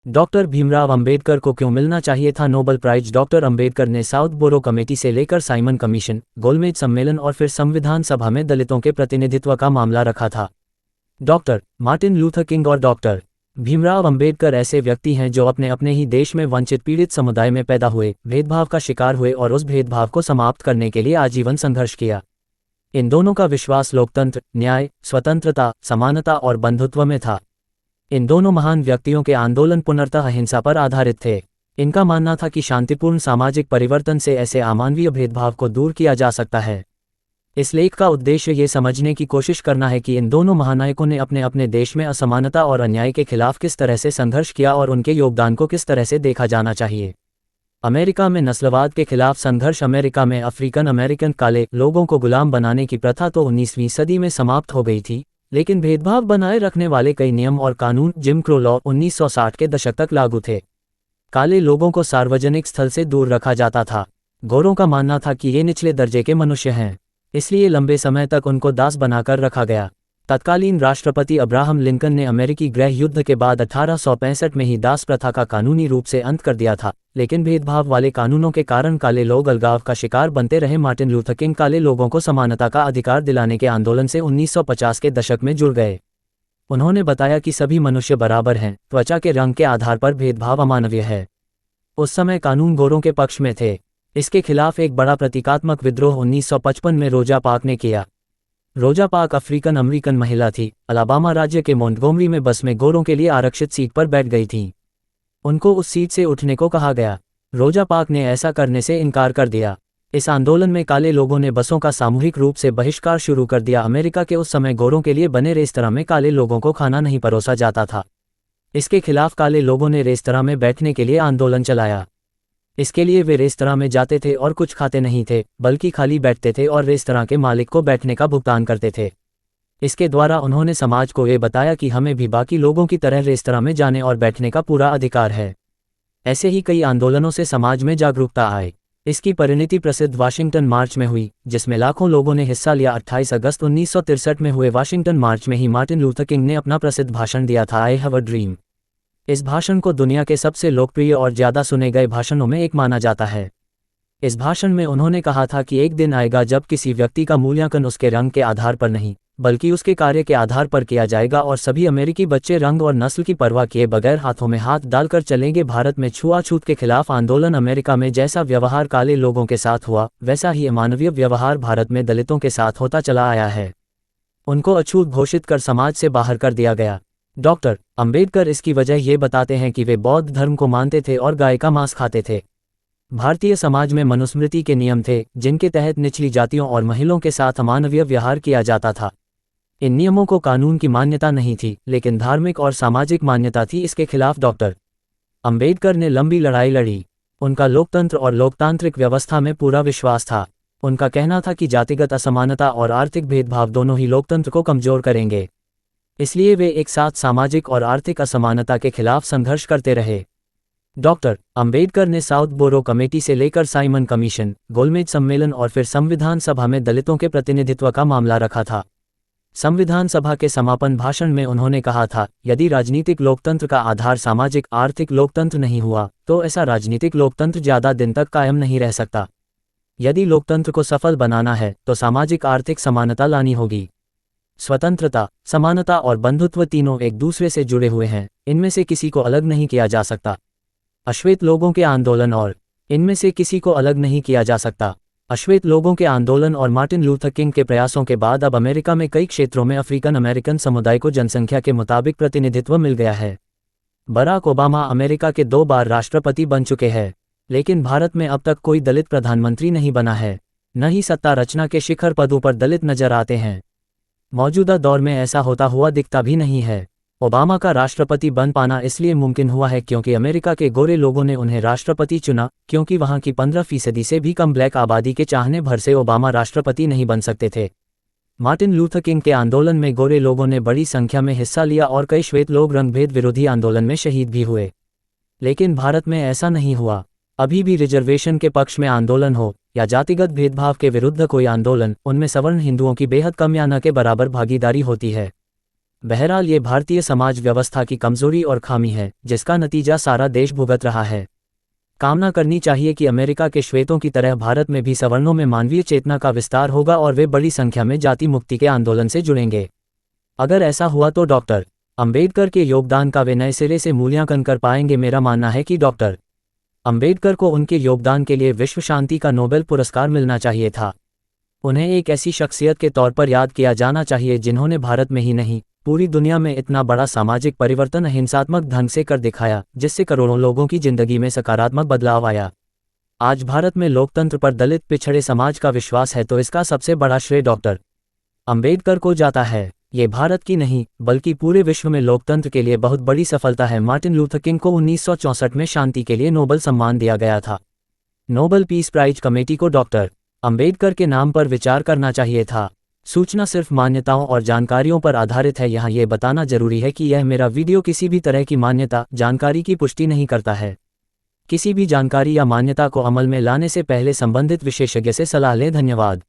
Doctor Bhimrao Ambedkar को क्यों मिलना चाहिए था नोबेल प्राइज? डॉक्टर अंबेडकर ने साउथ बोरो कमेटी से लेकर साइमन कमीशन, गोलमेज सम्मेलन और फिर संविधान सभा में दलितों के प्रतिनिधित्व का मामला रखा था। डॉक्टर मार्टिन लूथर किंग और डॉक्टर भीमराव अंबेडकर ऐसे व्यक्ति हैं जो अपने अपने ही देश में वंचित पीड़ित समुदाय में पैदा हुए, भेदभाव का शिकार हुए और उस भेदभाव को समाप्त करने के लिए आजीवन संघर्ष किया। इन दोनों का विश्वास लोकतंत्र, न्याय, स्वतंत्रता, समानता और बंधुत्व में था। इन दोनों महान व्यक्तियों के आंदोलन पूर्णतः अहिंसा पर आधारित थे। इनका मानना था कि शांतिपूर्ण सामाजिक परिवर्तन से ऐसे अमानवीय भेदभाव को दूर किया जा सकता है। इस लेख का उद्देश्य ये समझने की कोशिश करना है कि इन दोनों महानायकों ने अपने अपने देश में असमानता और अन्याय के खिलाफ किस तरह से संघर्ष किया और उनके योगदान को किस तरह से देखा जाना चाहिए। अमेरिका में नस्लवाद के खिलाफ संघर्ष। अमेरिका में अफ्रीकन अमेरिकन काले लोगों को गुलाम बनाने की प्रथा तो 19वीं सदी में समाप्त हो गई थी, लेकिन भेदभाव बनाए रखने वाले कई नियम और कानून, जिम क्रो लॉ, 1960 के दशक तक लागू थे। काले लोगों को सार्वजनिक स्थल से दूर रखा जाता था। गोरों का मानना था कि ये निचले दर्जे के मनुष्य हैं, इसलिए लंबे समय तक उनको दास बनाकर रखा गया। तत्कालीन राष्ट्रपति अब्राहम लिंकन ने अमेरिकी गृह युद्ध के बाद 1865 में ही दास प्रथा का कानूनी रूप से अंत कर दिया था, लेकिन भेदभाव वाले कानूनों के कारण काले लोग अलगाव का शिकार बनते रहे। मार्टिन लूथर किंग काले लोगों को समानता का अधिकार दिलाने के आंदोलन से 1950 के दशक में जुड़ गए। उन्होंने बताया कि सभी मनुष्य बराबर हैं, त्वचा के रंग के आधार पर भेदभाव अमानवीय है। उस समय कानून गोरों के पक्ष में थे। इसके खिलाफ एक बड़ा प्रतीकात्मक विद्रोह 1955 में रोजा पार्क्स ने किया। रोजा पार्क्स अफ्रीकन अमेरिकन महिला थी। अलाबामा राज्य के मोंटगोमरी में बस में गोरों के लिए आरक्षित सीट पर बैठ गई थी। उनको उस सीट से उठने को कहा गया। रोजा पार्क्स ने ऐसा करने से इनकार कर दिया। इस आंदोलन में काले लोगों ने बसों का सामूहिक रूप से बहिष्कार शुरू कर दिया। अमेरिका के उस समय गोरों के लिए बने रेस्तरां में काले लोगों को खाना नहीं परोसा जाता था। इसके खिलाफ काले लोगों ने रेस्तरां में बैठने के लिए आंदोलन चलाया। इसके लिए वे रेस्तरां में जाते थे और कुछ खाते नहीं थे, बल्कि खाली बैठते थे और रेस्तरां के मालिक को बैठने का भुगतान करते थे। इसके द्वारा उन्होंने समाज को ये बताया कि हमें भी बाकी लोगों की तरह रेस्तरां में जाने और बैठने का पूरा अधिकार है। ऐसे ही कई आंदोलनों से समाज में जागरूकता आई। इसकी परिणति प्रसिद्ध वाशिंगटन मार्च में हुई, जिसमें लाखों लोगों ने हिस्सा लिया। 28 अगस्त 1963 में हुए वाशिंगटन मार्च में ही मार्टिन लूथर किंग ने अपना प्रसिद्ध भाषण दिया था, आई हैव अ ड्रीम। इस भाषण को दुनिया के सबसे लोकप्रिय और ज़्यादा सुने गए भाषणों में एक माना जाता है। इस भाषण में उन्होंने कहा था कि एक दिन आएगा जब किसी व्यक्ति का मूल्यांकन उसके रंग के आधार पर नहीं, बल्कि उसके कार्य के आधार पर किया जाएगा और सभी अमेरिकी बच्चे रंग और नस्ल की परवाह किए बगैर हाथों में हाथ डालकर चलेंगे। भारत में छुआछूत के खिलाफ आंदोलन। अमेरिका में जैसा व्यवहार काले लोगों के साथ हुआ, वैसा ही अमानवीय व्यवहार भारत में दलितों के साथ होता चला आया है। उनको अछूत घोषित कर समाज से बाहर कर दिया गया। डॉक्टर अंबेडकर इसकी वजह ये बताते हैं कि वे बौद्ध धर्म को मानते थे और गाय का मांस खाते थे। भारतीय समाज में मनुस्मृति के नियम थे, जिनके तहत निचली जातियों और महिलाओं के साथ अमानवीय व्यवहार किया जाता था। इन नियमों को कानून की मान्यता नहीं थी, लेकिन धार्मिक और सामाजिक मान्यता थी। इसके खिलाफ डॉक्टर अंबेडकर ने लंबी लड़ाई लड़ी। उनका लोकतंत्र और लोकतांत्रिक व्यवस्था में पूरा विश्वास था। उनका कहना था कि जातिगत असमानता और आर्थिक भेदभाव दोनों ही लोकतंत्र को कमजोर करेंगे। इसलिए वे एक साथ सामाजिक और आर्थिक असमानता के खिलाफ संघर्ष करते रहे। डॉक्टर अंबेडकर ने साउथ बोरो कमेटी से लेकर साइमन कमीशन, गोलमेज सम्मेलन और फिर संविधान सभा में दलितों के प्रतिनिधित्व का मामला रखा था। संविधान सभा के समापन भाषण में उन्होंने कहा था, यदि राजनीतिक लोकतंत्र का आधार सामाजिक आर्थिक लोकतंत्र नहीं हुआ, तो ऐसा राजनीतिक लोकतंत्र ज़्यादा दिन तक कायम नहीं रह सकता। यदि लोकतंत्र को सफल बनाना है तो सामाजिक आर्थिक समानता लानी होगी। स्वतंत्रता, समानता और बंधुत्व तीनों एक दूसरे से जुड़े हुए हैं, इनमें से किसी को अलग नहीं किया जा सकता। अश्वेत लोगों के आंदोलन और इनमें से किसी को अलग नहीं किया जा सकता। अश्वेत लोगों के आंदोलन और मार्टिन लूथर किंग के प्रयासों के बाद अब अमेरिका में कई क्षेत्रों में अफ्रीकन अमेरिकन समुदाय को जनसंख्या के मुताबिक प्रतिनिधित्व मिल गया है। बराक ओबामा अमेरिका के 2 बार राष्ट्रपति बन चुके हैं, लेकिन भारत में अब तक कोई दलित प्रधानमंत्री नहीं बना है। न ही सत्ता रचना के शिखर पदों पर दलित नजर आते हैं। मौजूदा दौर में ऐसा होता हुआ दिखता भी नहीं है। ओबामा का राष्ट्रपति बन पाना इसलिए मुमकिन हुआ है क्योंकि अमेरिका के गोरे लोगों ने उन्हें राष्ट्रपति चुना, क्योंकि वहां की 15% से भी कम ब्लैक आबादी के चाहने भर से ओबामा राष्ट्रपति नहीं बन सकते थे। मार्टिन लूथर किंग के आंदोलन में गोरे लोगों ने बड़ी संख्या में हिस्सा लिया और कई श्वेत लोग रंगभेद विरोधी आंदोलन में शहीद भी हुए। लेकिन भारत में ऐसा नहीं हुआ। अभी भी रिजर्वेशन के पक्ष में आंदोलन हो या जातिगत भेदभाव के विरुद्ध कोई आंदोलन, उनमें सवर्ण हिंदुओं की बेहद कम या न के बराबर भागीदारी होती है। बहरहाल ये भारतीय समाज व्यवस्था की कमजोरी और खामी है, जिसका नतीजा सारा देश भुगत रहा है। कामना करनी चाहिए कि अमेरिका के श्वेतों की तरह भारत में भी सवर्णों में मानवीय चेतना का विस्तार होगा और वे बड़ी संख्या में जाति मुक्ति के आंदोलन से जुड़ेंगे। अगर ऐसा हुआ तो डॉक्टर अंबेडकर के योगदान का वे नए सिरे से मूल्यांकन कर पाएंगे। मेरा मानना है कि डॉक्टर अंबेडकर को उनके योगदान के लिए विश्व शांति का नोबेल पुरस्कार मिलना चाहिए था। उन्हें एक ऐसी शख्सियत के तौर पर याद किया जाना चाहिए जिन्होंने भारत में ही नहीं, पूरी दुनिया में इतना बड़ा सामाजिक परिवर्तन अहिंसात्मक ढंग से कर दिखाया, जिससे करोड़ों लोगों की जिंदगी में सकारात्मक बदलाव आया। आज भारत में लोकतंत्र पर दलित पिछड़े समाज का विश्वास है, तो इसका सबसे बड़ा श्रेय डॉक्टर अंबेडकर को जाता है। ये भारत की नहीं बल्कि पूरे विश्व में लोकतंत्र के लिए बहुत बड़ी सफलता है। मार्टिन लूथर किंग को 1964 में शांति के लिए नोबेल सम्मान दिया गया था। नोबेल पीस प्राइज कमेटी को डॉक्टर अंबेडकर के नाम पर विचार करना चाहिए था। सूचना सिर्फ मान्यताओं और जानकारियों पर आधारित है। यहाँ ये बताना जरूरी है कि यह मेरा वीडियो किसी भी तरह की मान्यता जानकारी की पुष्टि नहीं करता है। किसी भी जानकारी या मान्यता को अमल में लाने से पहले संबंधित विशेषज्ञ से सलाह लें। धन्यवाद।